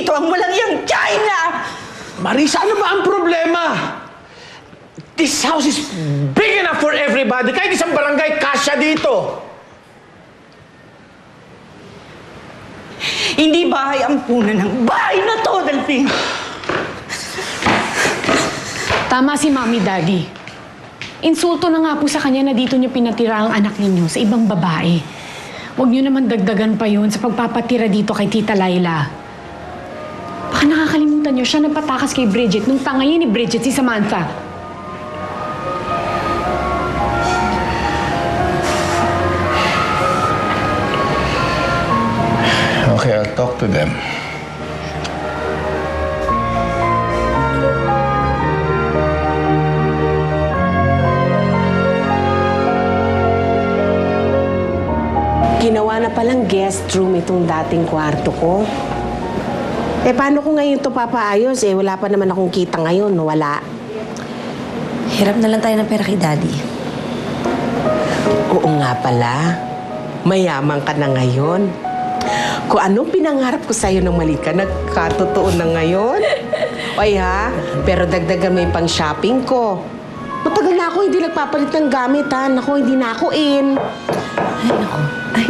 dito ang walang iyang China! Marisa, ano ba ang problema? This house is big enough for everybody. Kahit isang barangay, kasya dito. Hindi bahay ang punan ng bahay na to, Delphine! Tama si Mommy Daddy. Insulto na nga po sa kanya na dito niyo pinatira ang anak ninyo sa ibang babae. Huwag niyo naman dagdagan pa yun sa pagpapatira dito kay Tita Laila. Baka nakakalimutan niyo, siya nagpatakas kay Bridget nung tangayin ni Bridget si Samantha. Okay, I'll talk to them. Ginawa na palang guest room itong dating kwarto ko. Eh, paano ko ngayon ito papaayos? Eh, wala pa naman akong kita ngayon. Wala. Hirap na lang tayo ng pera kay Daddy. Oo nga pala. Mayaman ka na ngayon. Kung anong pinangarap ko sa'yo nang maliit ka, nagkatotoo na ngayon. Oy ha, pero dagdagan mo yung pang-shopping ko. Matagal na ako hindi nagpapalit ng gamit ha. Naku, hindi na ako in. Ay, naku. Ay.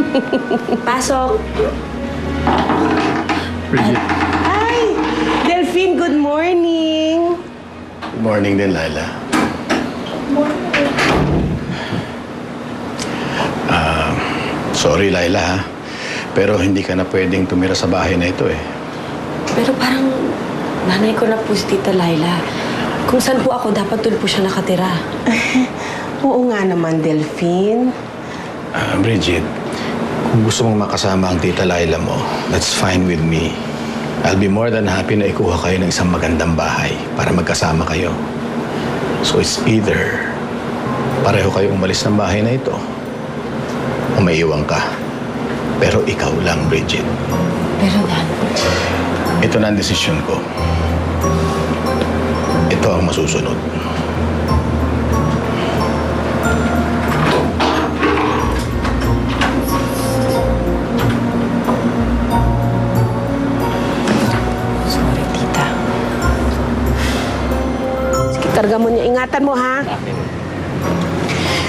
Pasok. Bridget. Hi! Delphine, good morning! Good morning din, Laila. Sorry, Laila, ha? Pero hindi ka na pwedeng tumira sa bahay na ito, eh. Pero parang nanay ko na po si Tita Laila. Kung saan po ako, dapat doon po siya nakatira. Oo nga naman, Delphine. Bridget, kung gusto mong makasama ang Tita Laila mo, that's fine with me. I'll be more than happy na ikuha kayo ng isang magandang bahay para magkasama kayo. So it's either pareho kayo umalis ng bahay na ito o maiiwan ka. Pero ikaw lang, Bridget. Pero Dad, Ito na ang desisyon ko. Ito ang masusunod. sorry, Tita. Sige, karga mo niya. Ingatan mo, ha?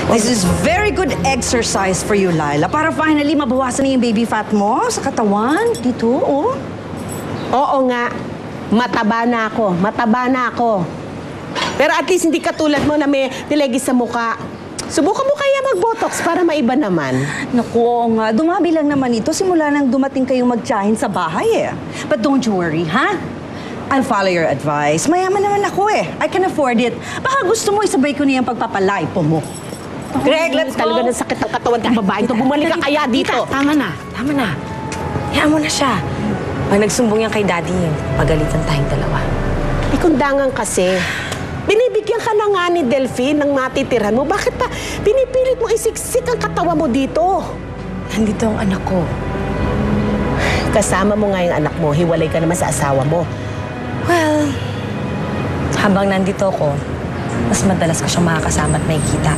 This is very good exercise for you, Laila. Para finally mabawasan na yung baby fat mo sa katawan. Dito, oh. Oo nga. Mataba na ako. Mataba na ako. Pero at least hindi katulad mo na may nilegis sa muka. Subukan mo kaya mag-botox para maiba naman. Naku, oo nga. Dumabi lang naman ito simula nang dumating kayong magtiyahin sa bahay, eh. But don't you worry, ha? I'll follow your advice. Mayaman naman ako, eh. I can afford it. Baka gusto mo isabay ko niya yung pagpapalaipo mo. Greg, let's go! Talaga ng sakit ang katawan ng babae ito. Bumalik ka kaya dito. Tama na. Tama na. Hayaan mo na siya. Pag nagsumbong yan kay Daddy, pagalitan tayong dalawa. Ikundangan kasi. Binibigyan ka na nga ni Delphine ng matitirhan mo. Bakit pa pinipilit mo isiksik ang katawan mo dito? Nandito ang anak ko. Kasama mo nga yung anak mo. Hiwalay ka naman sa asawa mo. Well, habang nandito ko, mas madalas ko siyang makakasama at makikita.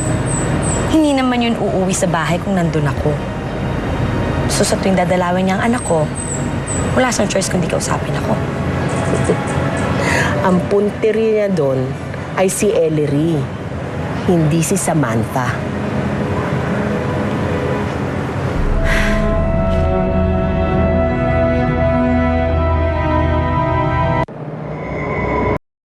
Hindi naman yun uuwi sa bahay kung nandun ako. So sa tuwing dadalawin niya ang anak ko, wala siyang choice kundi kausapin ako. Ang punteri niya doon ay si Ellery, hindi si Samantha.